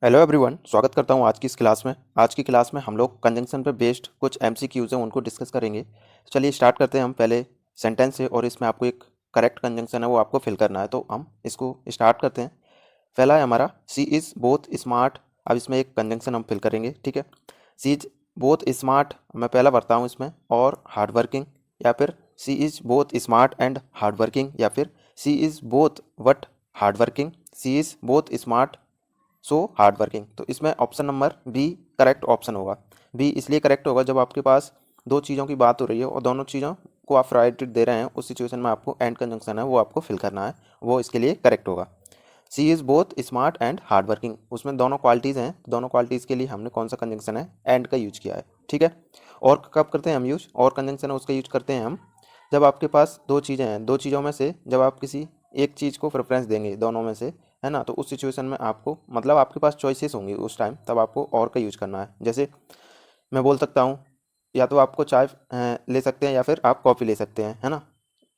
Hello everyone, स्वागत करता हूँ आज की इस क्लास में। आज की क्लास में हम लोग कंजंक्शन पे बेस्ड कुछ एमसीक्यूज़ हैं, उनको डिस्कस करेंगे। चलिए स्टार्ट करते हैं हम पहले सेंटेंस से, और इसमें आपको एक करेक्ट कंजंक्शन है वो आपको फिल करना है, तो हम इसको स्टार्ट करते हैं। पहला है हमारा सी इज़ बोथ स्मार्ट। अब इसमें एक कंजंक्शन हम फिल करेंगे, ठीक है। सी इज़ बोथ स्मार्ट, मैं पहला भरता हूँ इसमें, और हार्ड वर्किंग, या फिर she is both smart and hard working, या फिर she is both what hard working, she is both smart so hard working. तो इसमें option number B correct option होगा। बी इसलिए करेक्ट होगा जब आपके पास दो चीज़ों की बात हो रही है और दोनों चीज़ों को आप प्रायोरिटी दे रहे हैं, उस सिचुएशन में आपको एंड कंजंक्शन है वो आपको फिल करना है, वो इसके लिए करेक्ट होगा। She is both smart and hard working, उसमें दोनों क्वालिटीज़ हैं, दोनों क्वालिटीज़ के लिए हमने कौन सा कंजंक्शन है, एंड का यूज किया है, ठीक है। और कब करते हैं हम यूज, और कंजंक्शन है उसका यूज करते हैं हम जब आपके पास दो चीज़ें हैं, दो चीज़ों में से जब आप किसी एक चीज़ को प्रेफरेंस देंगे दोनों में से, है ना, तो उस सिचुएशन में आपको मतलब आपके पास चॉइसेस होंगी उस टाइम, तब आपको और का यूज करना है। जैसे मैं बोल सकता हूँ, या तो आपको चाय ले सकते हैं या फिर आप कॉफ़ी ले सकते हैं, है ना,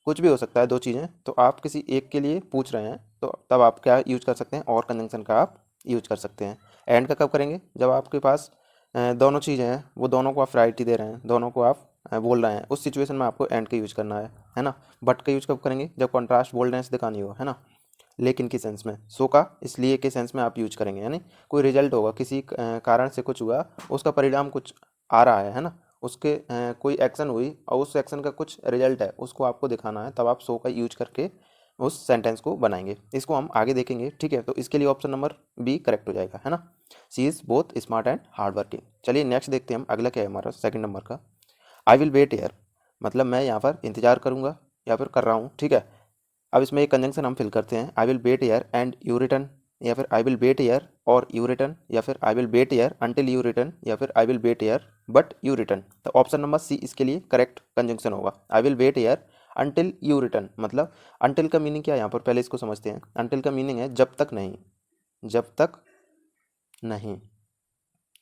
कुछ भी हो सकता है दो चीज़ें, तो आप किसी एक के लिए पूछ रहे हैं, तो तब आप क्या यूज कर सकते हैं, और कंजंक्शन का आप यूज कर सकते हैं। एंड का कब करेंगे, जब आपके पास दोनों चीज़ें हैं, वो दोनों को आप प्रायोरिटी दे रहे हैं, दोनों को आप बोल रहे हैं, उस सिचुएशन में आपको एंड का यूज करना है ना। बट का यूज कब करेंगे, जब कॉन्ट्रास्ट बोल्डनेस दिखानी हो, है ना। लेकिन के सेंस में, सो का इसलिए के सेंस में आप यूज करेंगे, यानी कोई रिजल्ट होगा, किसी कारण से कुछ हुआ, उसका परिणाम कुछ आ रहा है ना, उसके कोई एक्शन हुई और उस एक्शन का कुछ रिजल्ट है, उसको आपको दिखाना है, तब आप सो का यूज करके उस सेंटेंस को बनाएंगे। इसको हम आगे देखेंगे, ठीक है। तो इसके लिए ऑप्शन नंबर बी करेक्ट हो जाएगा, है ना। She is both smart and hard working. चलिए नेक्स्ट देखते हैं हम, अगला क्या है हमारा सेकंड नंबर का। आई विल वेट एयर, मतलब मैं यहाँ पर इंतजार करूँगा या फिर कर रहा हूँ, ठीक है। अब इसमें एक कंजंक्शन हम फिल करते हैं, I will wait here and you return, या फिर I will wait here or you return, या फिर I will wait here until you return, या फिर I will wait here but you return. तो ऑप्शन नंबर सी इसके लिए correct conjunction होगा। I will wait here until you return, मतलब until का मीनिंग क्या है यहाँ पर, पहले इसको समझते हैं। अंटिल का मीनिंग है जब तक नहीं, जब तक नहीं,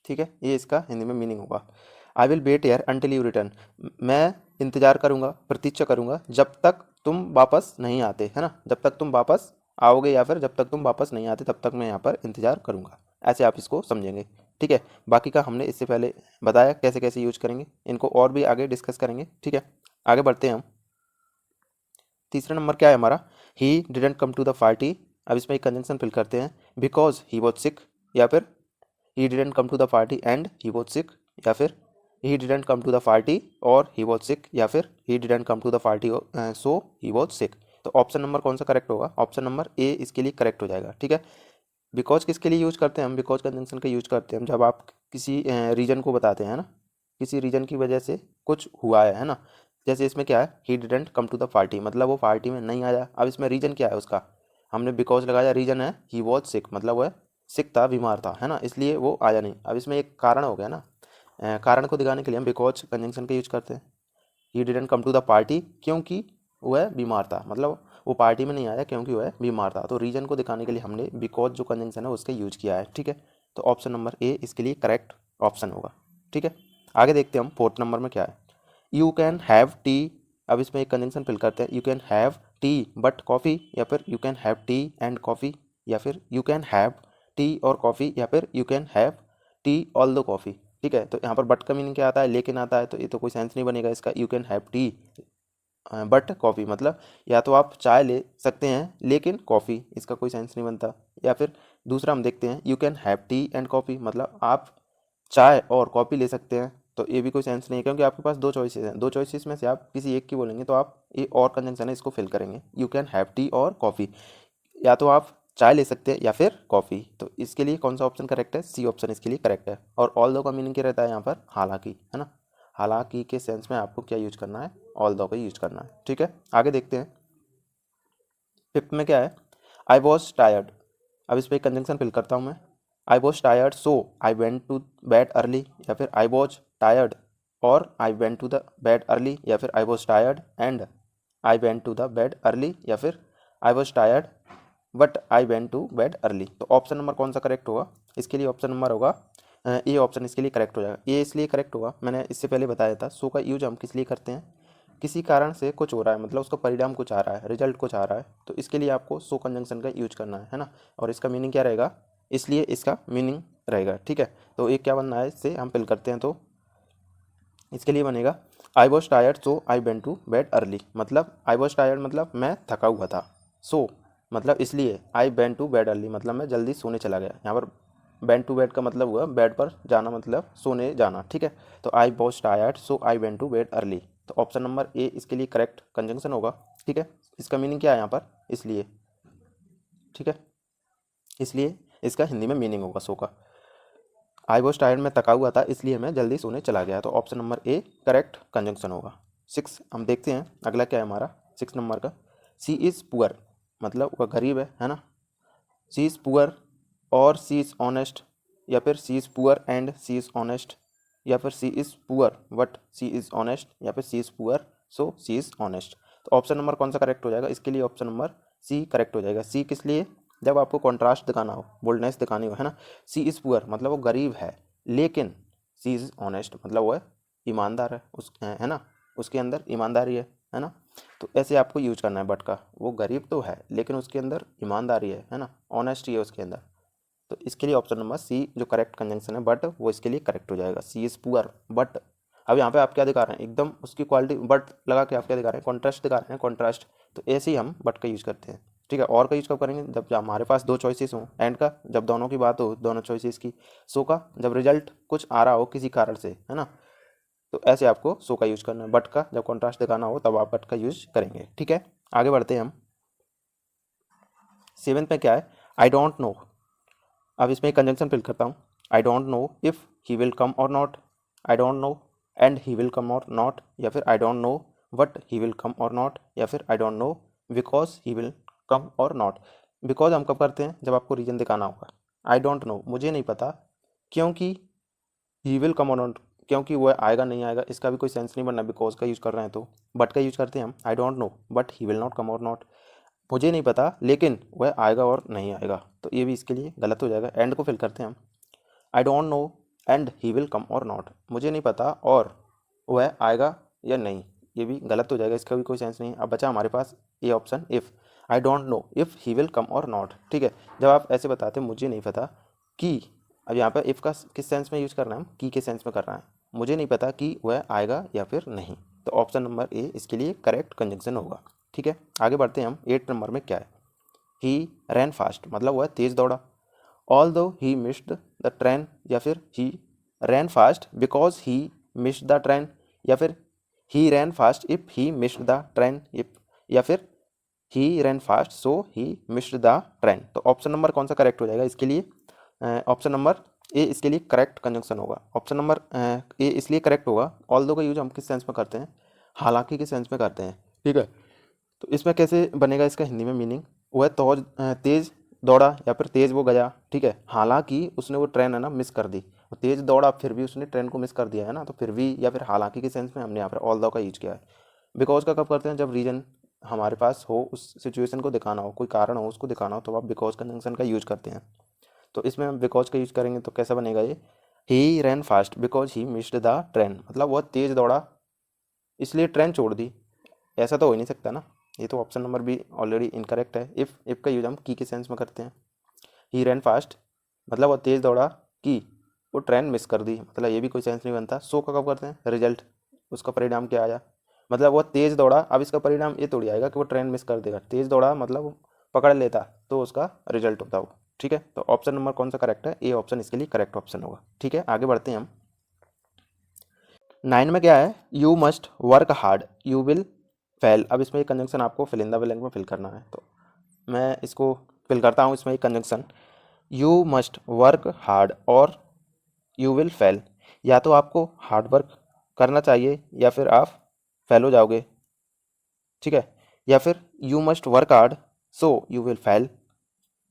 ठीक है, ये इसका हिंदी में मीनिंग होगा। I will wait here until you return, मैं इंतजार करूंगा, प्रतीक्षा करूंगा जब तक तुम वापस नहीं आते, है ना, जब तक तुम वापस आओगे या फिर जब तक तुम वापस नहीं आते तब तक मैं यहाँ पर इंतजार करूंगा, ऐसे आप इसको समझेंगे, ठीक है। बाकी का हमने इससे पहले बताया कैसे कैसे यूज करेंगे, इनको और भी आगे डिस्कस करेंगे, ठीक है। आगे बढ़ते हैं हम। तीसरा नंबर क्या है हमारा, he didn't come to the party. अब इसमें एक कंजंक्शन फिल करते हैं, बिकॉज ही वॉज सिक, या फिर he didn't come to the party and he was sick, या फिर he didn't come to the party और he was sick, या फिर he didn't come to the party so he was sick। तो option number कौन सा correct होगा, option number A इसके लिए करेक्ट हो जाएगा, ठीक है। बिकॉज किसके लिए यूज करते हैं हम, बिकॉज कंजंक्शन का यूज करते हैं हम जब आप किसी रीजन को बताते हैं ना, किसी रीजन की वजह से कुछ हुआ है ना। जैसे इसमें क्या है, he didn't come to the party, मतलब वो पार्टी में नहीं आया। अब इसमें रीजन क्या है उसका, हमने बिकॉज लगाया, रीजन है ही वॉज सिक, मतलब वह सिक था, बीमार था, है ना, इसलिए वो आया नहीं। अब इसमें एक कारण हो गया ना, कारण को दिखाने के लिए हम बिकॉज कंजंक्शन का यूज करते हैं। He didn't come to the party क्योंकि वह बीमार था, मतलब वो पार्टी में नहीं आया क्योंकि वह बीमार था, तो रीजन को दिखाने के लिए हमने बिकॉज जो कंजंक्शन है उसका यूज किया है, ठीक है। तो ऑप्शन नंबर ए इसके लिए करेक्ट ऑप्शन होगा, ठीक है। आगे देखते हैं हम फोर्थ नंबर में क्या है, यू कैन हैव टी। अब इसमें एक कंजंक्शन फिल करते हैं, you can have T but coffee, या फिर you can have T and coffee, या फिर यू कैन हैव टी और कॉफ़ी, या फिर you can have T all दो कॉफ़ी, ठीक है। तो यहाँ पर बट का मीनिंग क्या आता है, लेकिन आता है, तो ये तो कोई सेंस नहीं बनेगा इसका। You can have T but coffee, मतलब या तो आप चाय ले सकते हैं लेकिन कॉफ़ी, इसका कोई सेंस नहीं बनता। या फिर दूसरा हम देखते हैं, you can have T and coffee, मतलब आप चाय और कॉफ़ी ले सकते हैं, तो ये भी कोई सेंस नहीं है क्योंकि आपके पास दो चॉइसेस हैं, दो चॉइसेस में से आप किसी एक की बोलेंगे, तो आप ये और कंजंक्शन है इसको फिल करेंगे, यू कैन हैव टी और कॉफ़ी, या तो आप चाय ले सकते हैं या फिर कॉफ़ी। तो इसके लिए कौन सा ऑप्शन करेक्ट है, सी ऑप्शन इसके लिए करेक्ट है। और ऑल दो का मीनिंग क्या रहता है यहाँ पर, हालांकि, है ना, हालांकि के सेंस में आपको क्या यूज करना है, ऑल दो का यूज करना है, ठीक है। आगे देखते हैं फिफ्थ में क्या है, आई वॉज टायर्ड। अब इस पर कंजंक्शन फिल करता हूँ मैं, I was tired so I went to bed early, या फिर आई वॉज टायर्ड और I went to the bed early, या फिर I was tired and I went to the bed early, या फिर I was tired but I went to bed early. तो option number कौन सा करेक्ट होगा, इसके लिए ऑप्शन नंबर होगा ये ऑप्शन इसके लिए करेक्ट हो जाएगा। ये इसलिए करेक्ट होगा, मैंने इससे पहले बताया था, सो का यूज हम किस लिए करते हैं, किसी कारण से कुछ हो रहा है, मतलब उसका परिणाम कुछ आ रहा है, रिजल्ट कुछ आ रहा है, तो इसके लिए आपको सो कंजंक्शन का यूज करना है ना। और इसका मीनिंग क्या रहेगा, इसलिए इसका मीनिंग रहेगा। ठीक है, तो ये क्या बनना है, इससे हम फिल करते हैं। तो इसके लिए बनेगा I was tired so I went to bed early. मतलब आई वॉज टायर्ड मतलब मैं थका हुआ था, सो मतलब इसलिए, I went to bed early मतलब मैं जल्दी सोने चला गया। यहाँ पर वेंट टू बेड का मतलब हुआ बेड पर जाना, मतलब सोने जाना। ठीक है, तो I was tired so I went to bed early. तो ऑप्शन नंबर ए इसके लिए करेक्ट कंजंक्शन होगा। ठीक है, इसका मीनिंग क्या है यहाँ पर, इसलिए। ठीक है, इसलिए इसका हिंदी में मीनिंग होगा सो का। आई वॉज टायर्ड में थका हुआ था इसलिए मैं जल्दी सोने चला गया। तो option number A correct conjunction होगा। 6 हम देखते हैं अगला क्या है हमारा 6 नंबर का। सी इज़ पुअर मतलब वह गरीब है ना। सी इज़ पुअर और सी इज़ ऑनेस्ट, या फिर she is poor and she is honest, या फिर she is poor but she is honest, या फिर she is poor so she is honest. तो ऑप्शन नंबर कौन सा करेक्ट हो जाएगा, इसके लिए ऑप्शन नंबर सी करेक्ट हो जाएगा। सी किस लिए, जब आपको कॉन्ट्रास्ट दिखाना हो, बोल्डनेस दिखानी हो, है ना। सी इज़ पुअर मतलब वो गरीब है, लेकिन सी इज़ ऑनेस्ट मतलब वो ईमानदार है, उस है ना, उसके अंदर ईमानदारी है ना। तो ऐसे आपको यूज करना है बट का। वो गरीब तो है लेकिन उसके अंदर ईमानदारी है ना, ऑनेस्टी है उसके अंदर। तो इसके लिए ऑप्शन नंबर सी जो करेक्ट कंजंक्शन है बट, वो इसके लिए करेक्ट हो जाएगा। सी इज़ पुअर बट, अब यहाँ पे आप क्या दिखा रहे हैं, एकदम उसकी क्वालिटी बट लगा के आप क्या दिखा रहे हैं, कॉन्ट्रास्ट दिखा रहे हैं, कॉन्ट्रास्ट। तो ऐसे ही हम बट का यूज़ करते हैं। ठीक है, और का यूज़ कब करेंगे, जब हमारे पास दो चॉइसेस हों, एंड का जब दोनों की बात हो, दोनों चॉइसेस की। सो का जब रिजल्ट कुछ आ रहा हो किसी कारण से, है ना। तो ऐसे आपको सो का यूज़ करना है। बट का जब कॉन्ट्रास्ट दिखाना हो तब आप बट का यूज़ करेंगे। ठीक है, आगे बढ़ते हैं हम। 7th में क्या है, आई डोंट नो। अब इसमें एक कंजंक्शन फिल करता हूँ। I don't know if he will come or not, I don't know and he will come or not, या फिर I don't know what he will come or not, या फिर I don't know because he will come or not. Because हम कब करते हैं, जब आपको रीजन दिखाना होगा। आई डोंट नो मुझे नहीं पता, क्योंकि ही विल कम और नॉट क्योंकि वह आएगा नहीं आएगा, इसका भी कोई सेंस नहीं बनना बिकॉज का यूज़ कर रहे हैं। तो बट का यूज़ करते हैं हम। आई don't no but he will not come or not, मुझे नहीं पता लेकिन वह आएगा और नहीं आएगा। तो ये भी इसके लिए गलत हो जाएगा। एंड को फिल करते हैं हम। आई don't know and he will come or not, मुझे नहीं पता और वह आएगा या नहीं, ये भी गलत हो जाएगा, इसका भी कोई सेंस नहीं। अब बचा हमारे पास ये option if. I don't know if he will come or not. ठीक है, जब आप ऐसे बताते हैं मुझे नहीं पता कि, अब यहाँ पर इफ़ का किस सेंस में यूज़ करना है, की के सेंस में कर रहा है, मुझे नहीं पता कि वह आएगा या फिर नहीं। तो ऑप्शन नंबर ए इसके लिए करेक्ट कंजंक्शन होगा। ठीक है, आगे बढ़ते हैं हम। 8 नंबर में क्या है, ही रैन फास्ट मतलब वह तेज़ दौड़ा। ऑल दो ही मिस्ड द ट्रेन, या फिर he ran fast because he missed the train, या फिर he ran fast if he missed the train, if, या फिर he ran fast so he missed the train. तो ऑप्शन नंबर कौन सा करेक्ट हो जाएगा इसके लिए, ऑप्शन नंबर ए इसके लिए करेक्ट कंजंक्शन होगा। ऑप्शन नंबर ए इसलिए करेक्ट होगा, ऑल दो का यूज हम किस सेंस में करते हैं, हालांकि के सेंस में करते हैं। ठीक है, तो इसमें कैसे बनेगा इसका हिंदी में मीनिंग, वह तो तेज़ दौड़ा या फिर तेज़ वो गया। ठीक है, हालांकि उसने वो ट्रेन है ना मिस कर दी, वो तेज़ दौड़ा फिर भी उसने ट्रेन को मिस कर दिया है ना, तो फिर भी या फिर हालांकि के सेंस में हमने यहाँ पर ऑल दो का यूज किया है। बिकॉज का कब करते हैं, जब रीजन हमारे पास हो, उस सिचुएशन को दिखाना हो, कोई कारण हो उसको दिखाना हो, तो आप बिकॉज कंजंक्शन का यूज करते हैं। तो इसमें हम बिकॉज का यूज करेंगे तो कैसा बनेगा ये, he ran fast because he missed the train, मतलब वह तेज़ दौड़ा इसलिए ट्रेन छोड़ दी। ऐसा तो हो ही नहीं सकता ना, ये तो option number B already incorrect है। इफ़ का यूज हम की के सेंस में करते हैं। ही रैन फास्ट मतलब वो तेज़ दौड़ा कि वो ट्रेन मिस कर दी, मतलब ये भी कोई सेंस नहीं बनता। सो का कब करते हैं, रिजल्ट, उसका परिणाम क्या आया, मतलब वो तेज़ दौड़ा। अब इसका परिणाम ये थोड़ी आएगा कि वो ट्रेन मिस कर देगा, तेज़ दौड़ा मतलब वो पकड़ लेता तो उसका रिजल्ट होता वो। ठीक है, तो ऑप्शन नंबर कौन सा करेक्ट है, ए ऑप्शन इसके लिए करेक्ट ऑप्शन होगा। ठीक है, आगे बढ़ते हैं हम। 9 में क्या है, you must work hard you will fail. अब इसमें एक कंजंक्शन आपको फिल इन द ब्लैंक में फिल करना है, तो मैं इसको फिल करता हूँ। इसमें एक conjunction, you must work hard और यू विल फेल, या तो आपको हार्ड वर्क करना चाहिए या फिर आप फेल हो जाओगे। ठीक है, या फिर you must work hard so you will fail,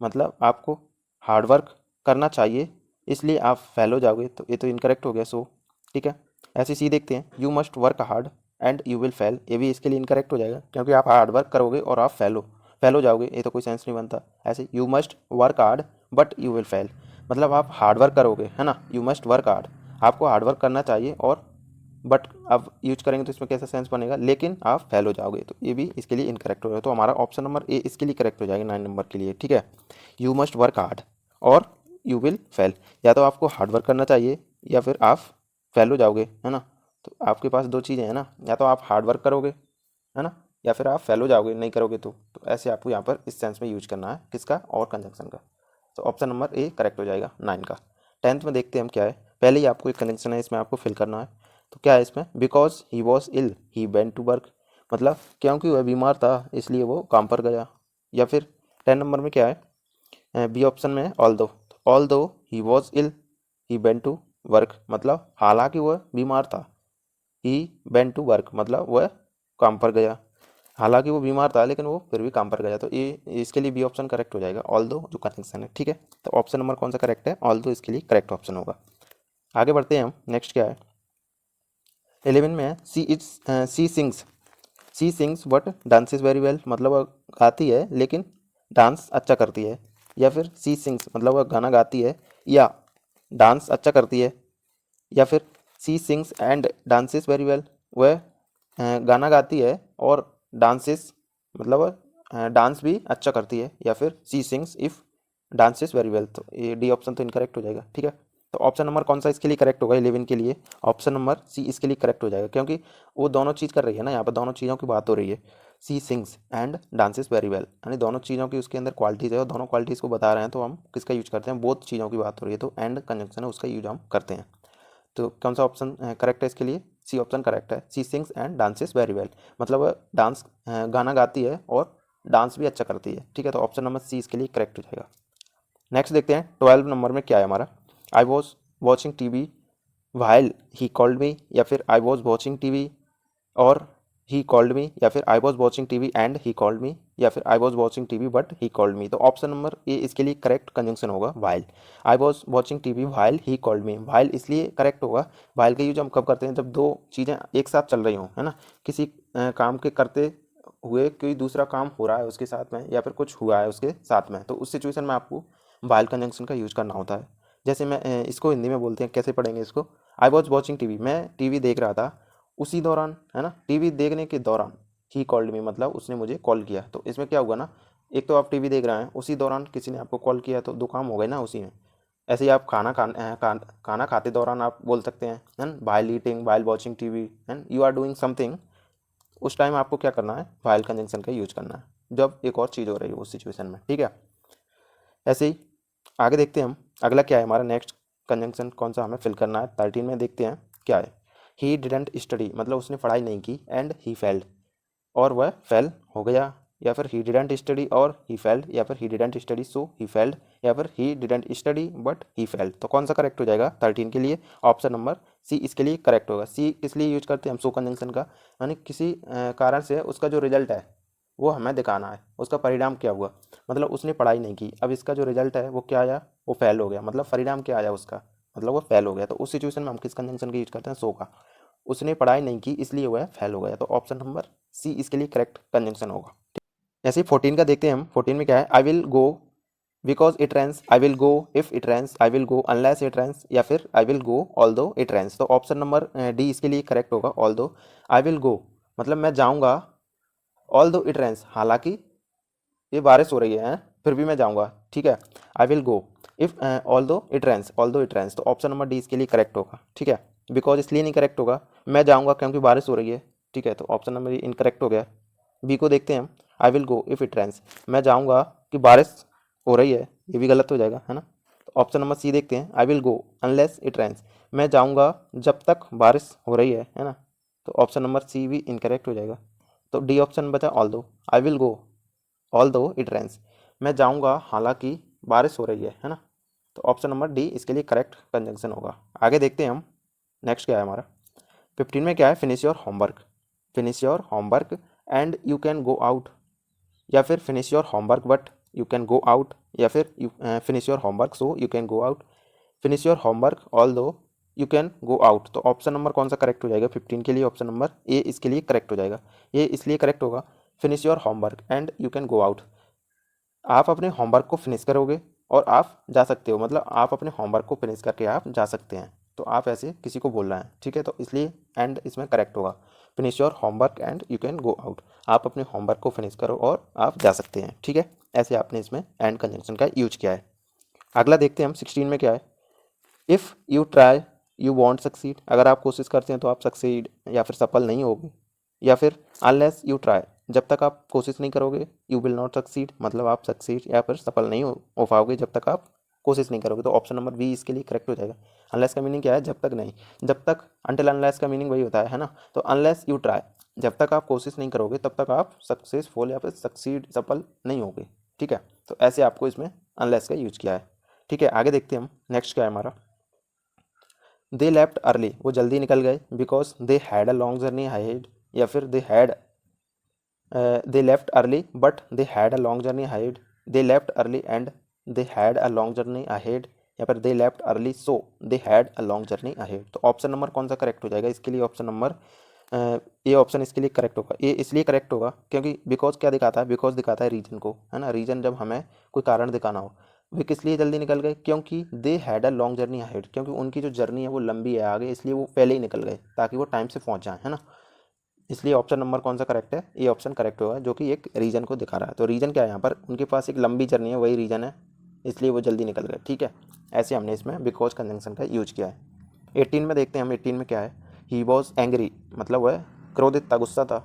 मतलब आपको हार्ड वर्क करना चाहिए इसलिए आप फेल हो जाओगे। तो ये तो इनकरेक्ट हो गया सो। ठीक है, ऐसे सी देखते हैं, you must work hard and you will fail, ये भी इसके लिए इनकरेक्ट हो जाएगा क्योंकि आप हार्ड वर्क करोगे और आप फेल हो जाओगे, ये तो कोई सेंस नहीं बनता। ऐसे you must work hard but you will fail, मतलब आप हार्ड वर्क करोगे, है ना, यू मस्ट वर्क हार्ड, आपको हार्ड वर्क करना चाहिए, और बट अब यूज करेंगे तो इसमें कैसा सेंस बनेगा, लेकिन आप फेल हो जाओगे। तो ये भी इसके लिए इनकरेक्ट हो जाएगा। तो हमारा ऑप्शन नंबर ए इसके लिए करेक्ट हो जाएगा 9 नंबर के लिए। ठीक है, यू मस्ट वर्क हार्ड और यू विल फेल। या तो आपको हार्ड वर्क करना चाहिए या फिर आप फेल हो जाओगे, है ना। तो आपके पास दो चीज़ें हैं ना, या तो आप हार्ड वर्क करोगे, है ना, या फिर आप फेल हो जाओगे नहीं करोगे तो ऐसे आपको यहाँ पर इस सेंस में यूज करना है किसका, और कंजंक्शन का। तो ऑप्शन नंबर ए करेक्ट हो जाएगा 9 का। 10th में देखते हैं हम क्या है। पहले ही आपको एक कंजंक्शन है, इसमें आपको फिल करना है। तो क्या है इसमें, because he was ill he went to work, मतलब क्योंकि वह बीमार था इसलिए वो काम पर गया। या फिर 10 नंबर में क्या है, बी ऑप्शन में है although he was ill he went to work, मतलब हालांकि वह बीमार था। ही वेंट टू वर्क मतलब वह काम पर गया, हालांकि वो बीमार था लेकिन वो फिर भी काम पर गया। तो ये इसके लिए बी ऑप्शन करेक्ट हो जाएगा, ऑल दो जो कंजंक्शन है, ठीक है। तो ऑप्शन नंबर कौन सा करेक्ट है, ऑल दो इसके लिए करेक्ट ऑप्शन होगा। आगे बढ़ते हैं हम, नेक्स्ट क्या है। 11 में है she sings but dances very well, मतलब वह गाती है लेकिन डांस अच्छा करती है। या फिर सी सिंग्स मतलब वह गाना गाती है या डांस अच्छा करती है। या फिर she sings and dances very well, वह गाना गाती है और डांसेस मतलब वह डांस भी अच्छा करती है। या फिर she sings if dances very well, तो ये डी ऑप्शन तो इनकरेक्ट हो जाएगा, ठीक है। तो ऑप्शन नंबर कौन सा इसके लिए करेक्ट होगा 11 के लिए, ऑप्शन नंबर सी इसके लिए करेक्ट हो जाएगा, क्योंकि वो दोनों चीज़ कर रही है ना, यहाँ पर दोनों चीज़ों की बात हो रही है। She sings and dances very well, यानी दोनों चीज़ों की उसके अंदर क्वालिटीज़ है और दोनों क्वालिटीज़ को बता रहे हैं, तो हम किसका यूज करते हैं, बोथ चीज़ों की बात हो रही है तो एंड कंजंक्शन है उसका यूज हम करते हैं। तो कौन सा ऑप्शन करेक्ट है इसके लिए, सी ऑप्शन करेक्ट है। She sings and dances very well, मतलब वह डांस गाना गाती है और डांस भी अच्छा करती है, ठीक है। तो ऑप्शन नंबर सी इसके लिए करेक्ट हो जाएगा। नेक्स्ट देखते हैं 12 नंबर में क्या है हमारा। I was watching TV while he called me, या फिर आई वॉज वॉचिंग टीवी और ही कॉल्ड मी, या फिर I was watching TV and he called me, या फिर I was watching TV but he called me. तो option number A इसके लिए करेक्ट कंजंक्शन होगा while. I was watching TV while he called me, while इसलिए correct होगा। While का use हम कब करते हैं, जब दो चीज़ें एक साथ चल रही हों, है ना, किसी काम के करते हुए कोई दूसरा काम हो रहा है उसके साथ में, या फिर कुछ हुआ है उसके साथ में, तो उस सिचुएशन में आपको वाइल कंजंक्शन का यूज करना होता है। जैसे मैं इसको हिंदी में बोलते हैं, कैसे पढ़ेंगे इसको, आई वॉज वॉचिंग टीवी, मैं टीवी देख रहा था, उसी दौरान, है ना, टीवी देखने के दौरान ही कॉल्ड मी मतलब उसने मुझे कॉल किया। तो इसमें क्या हुआ ना, एक तो आप टीवी देख रहे हैं, उसी दौरान किसी ने आपको कॉल किया, तो दो काम हो गए ना उसी में। ऐसे ही आप खाना खाते दौरान आप बोल सकते हैं, and while eating while watching TV and you are doing something, उस टाइम आपको क्या करना है, वाइल कंजंक्शन का यूज करना है जब एक और चीज़ हो रही है उस सिचुएशन में, ठीक है। ऐसे ही आगे देखते हैं हम, अगला क्या है हमारा नेक्स्ट कंजंक्शन कौन सा हमें फिल करना है। 13 में देखते हैं क्या है। ही डिडेंट स्टडी मतलब उसने पढ़ाई नहीं की एंड ही फेल्ड, और वह फेल हो गया। या फिर ही डिडेंट स्टडी और ही फेल्ड, या फिर he didn't study so he failed, या फिर he didn't study but he failed. तो कौन सा करेक्ट हो जाएगा 13 के लिए, ऑप्शन नंबर सी इसके लिए करेक्ट होगा। सी किस लिए यूज करते हैं हम, सो कंजंक्शन का, यानी किसी कारण से उसका जो रिजल्ट है वो हमें दिखाना है, उसका परिणाम क्या हुआ, मतलब उसने पढ़ाई नहीं की, अब इसका जो रिजल्ट है वो क्या आया, वो फेल हो गया, मतलब परिणाम क्या आया उसका, मतलब वो फेल हो गया। तो उस सिचुएशन में हम किस कंजंक्शन का यूज करते हैं, सो का। उसने पढ़ाई नहीं की इसलिए वह फेल हो गया, तो ऑप्शन नंबर सी इसके लिए करेक्ट कंजंक्शन होगा। ऐसे ही 14 का देखते हैं हम। 14 में क्या है, I will go because it Reigns, I will go if it Reigns, I will go unless it Reigns, या फिर आई विल गो ऑल दो इट रेंस। तो ऑप्शन नंबर डी इसके लिए करेक्ट होगा, ऑल दो। आई विल गो मतलब मैं जाऊँगा, ऑल दो इट रेंस हालांकि ये बारिश हो रही है, फिर भी मैं जाऊँगा, ठीक है। I will go if all दो इट रेंस, तो ऑप्शन नंबर डी इसके लिए करेक्ट होगा, ठीक है। बिकॉज इसलिए नहीं करेक्ट होगा, मैं जाऊँगा क्योंकि बारिश हो रही है, ठीक है। तो ऑप्शन नंबर इनकरेक्ट हो गया। बी को देखते हैं हम, I will go if it Reigns, मैं जाऊँगा कि बारिश हो रही है, ये भी गलत हो जाएगा, है ना। तो ऑप्शन नंबर सी देखते हैं, I will go unless it Reigns, मैं जाऊँगा जब तक बारिश हो रही है ना। तो ऑप्शन नंबर सी भी इनकरेक्ट हो जाएगा। तो डी ऑप्शन बचा ऑल दो, आई विल गो ऑल दो इट रेंस, मैं जाऊँगा हालांकि बारिश हो रही है ना। तो ऑप्शन नंबर डी इसके लिए करेक्ट कंजंक्शन होगा। आगे देखते हैं हम, नेक्स्ट क्या है हमारा। 15 में क्या है, finish your homework and you can go out, या फिर finish your homework but you can go out, या फिर finish your homework so you can go out, finish your homework all दो यू कैन गो आउट। तो option number कौन सा correct हो जाएगा 15 के लिए, ऑप्शन नंबर ए इसके लिए करेक्ट हो जाएगा। ये इसलिए करेक्ट होगा, finish your homework and you can go out, आप अपने होमवर्क को फिनिश करोगे और आप जा सकते हो, मतलब आप अपने होमवर्क को फिनिश करके आप जा सकते हैं, तो आप ऐसे किसी को बोल रहे हैं, ठीक है। तो इसलिए एंड इसमें करेक्ट होगा, finish your homework and you can go out, आप अपने होमवर्क को फिनिश करो और आप जा सकते हैं, ठीक है। ऐसे आपने इसमें एंड कंजंक्शन का यूज किया है। अगला देखते हैं हम 16 में क्या है। If you try you want succeed, अगर आप कोशिश करते हैं तो आप सक्सीड या फिर सफल नहीं होगे। या फिर अनलेस यू ट्राई, जब तक आप कोशिश नहीं करोगे, यू विल नॉट सक्सीड, मतलब आप सक्सीड या फिर सफल नहीं हो पाओगे जब तक आप कोशिश नहीं करोगे। तो ऑप्शन नंबर बी इसके लिए करेक्ट हो जाएगा। अनलेस का मीनिंग क्या है? जब तक नहीं, जब तक, अनटिल अनलेस का मीनिंग वही होता है ना। तो अनलेस यू ट्राई, जब तक आप कोशिश नहीं करोगे तब तक आप सक्सेसफुल या फिर सक्सीड सफल नहीं होगे। ठीक है, तो ऐसे आपको इसमें अनलेस का यूज किया है। ठीक है, आगे देखते हैं हम नेक्स्ट क्या है हमारा। दे लेफ्ट अर्ली, वो जल्दी निकल गए, because they had a long journey ahead, या फिर they left early but they had a long journey ahead, they left early and they had a long journey ahead, या फिर they left early so they had a long journey ahead. तो option number कौन सा correct हो जाएगा इसके लिए? Option number ये ऑप्शन इसके लिए करेक्ट होगा। ये इसलिए करेक्ट होगा क्योंकि बिकॉज क्या दिखाता है? बिकॉज दिखाता है रीजन को, है ना। रीजन जब हमें कोई कारण दिखाना हो। वे किस लिए जल्दी निकल गए? क्योंकि they had a long journey ahead, क्योंकि उनकी जो जर्नी है वो लंबी है आगे, इसलिए वो पहले ही निकल गए ताकि वो टाइम से पहुंच जाए, है ना। इसलिए ऑप्शन नंबर कौन सा करेक्ट है? ये ऑप्शन करेक्ट होगा, जो कि एक रीजन को दिखा रहा है। तो रीजन क्या है यहाँ पर? उनके पास एक लंबी जर्नी है, वही रीजन है, इसलिए वो जल्दी निकल गए। ठीक है, ऐसे हमने इसमें बिकॉज कंजंक्शन का यूज किया है। 18 में देखते हैं हम। 18 में क्या है? ही वॉज एंग्री, मतलब वह क्रोधित था, गुस्सा था।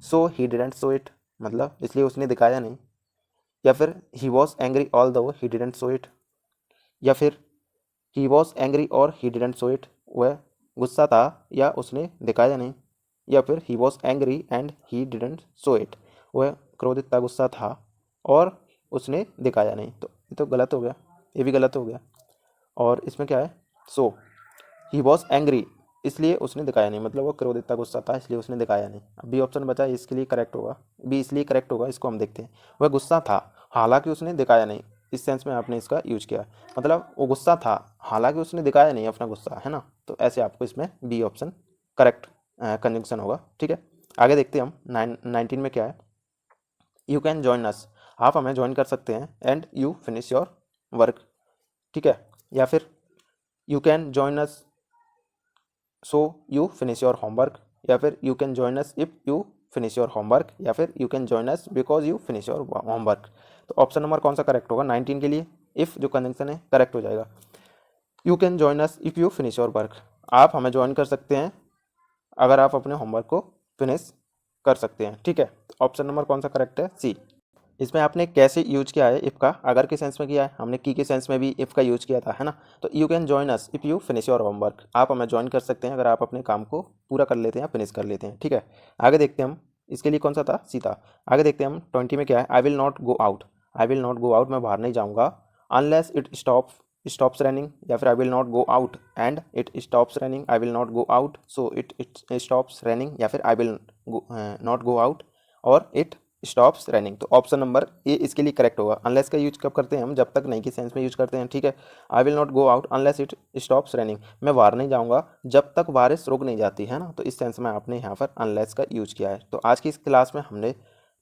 सो ही डिडेंट शो इट, मतलब इसलिए उसने दिखाया नहीं। या फिर ही वॉज एंग्री ऑल दो ही डिडेंट शो इट, या फिर ही वॉज एंग्री और ही डिडेंट शो इट, वह गुस्सा था या उसने दिखाया नहीं। या फिर he was angry and he didn't show it, वह क्रोधित था, गुस्सा था और उसने दिखाया नहीं। तो ये तो गलत हो गया, ये भी गलत हो गया। और इसमें क्या है? सो ही वॉज एंग्री, इसलिए उसने दिखाया नहीं, मतलब वो क्रोधित था, गुस्सा था, इसलिए उसने दिखाया नहीं। अब बी ऑप्शन बचा, इसके लिए करेक्ट होगा। बी इसलिए करेक्ट होगा, इसको हम देखते हैं। वह गुस्सा था हालांकि उसने दिखाया नहीं, इस सेंस में आपने इसका यूज किया, मतलब वो गुस्सा था हालांकि उसने दिखाया नहीं अपना गुस्सा, है ना। तो ऐसे आपको इसमें बी ऑप्शन करेक्ट कंजंक्शन होगा। ठीक है, आगे देखते हैं हम 19 में क्या है। यू कैन जॉइन अस, आप हमें ज्वाइन कर सकते हैं, and you finish your work. ठीक है, या फिर you can join us so you finish your homework, या फिर you can join us if you finish your homework, या फिर you can join us because you finish your homework. तो option number कौन सा करेक्ट होगा 19 के लिए? इफ़ जो कंजंक्शन है करेक्ट हो जाएगा। You can join us if you finish your work, आप हमें ज्वाइन कर सकते हैं अगर आप अपने होमवर्क को फिनिश कर सकते हैं। ठीक है, तो ऑप्शन नंबर कौन सा करेक्ट है? सी। इसमें आपने कैसे यूज किया है इफ़ का? अगर के सेंस में किया है, हमने की सेंस में भी इफ़ का यूज किया था, है ना। तो you can join us if you finish your homework, आप हमें ज्वाइन कर सकते हैं अगर आप अपने काम को पूरा कर लेते हैं, फिनिश कर लेते हैं। ठीक है, आगे देखते हैं हम। इसके लिए कौन सा था? सी था। आगे देखते हैं हम 20 में क्या है। I will not go out, I will not go out, मैं बाहर नहीं जाऊँगा, अनलेस इट स्टॉप्स रनिंग, या फिर I will not go out and it stops running, I will not go out so it stops running, या फिर I will not go out और it stops running. तो ऑप्शन नंबर ए इसके लिए correct होगा। Unless का use कब करते हैं हम? जब तक नहीं के सेंस में यूज करते हैं। ठीक है, I will not go out unless it stops running, मैं बाहर नहीं जाऊंगा जब तक बारिश रुक नहीं जाती, है ना। तो इस सेंस में आपने यहाँ पर अनलेस का यूज किया है। तो आज की इस क्लास में हमने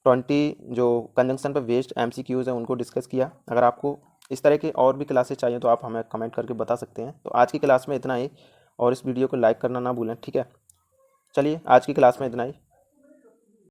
20 जो कंजंक्शन पर बेस्ड MCQs हैं उनको डिस्कस किया। अगर आपको इस तरह के और भी क्लासेस चाहिए तो आप हमें कमेंट करके बता सकते हैं। तो आज की क्लास में इतना ही, और इस वीडियो को लाइक करना ना भूलें। ठीक है, चलिए आज की क्लास में इतना ही।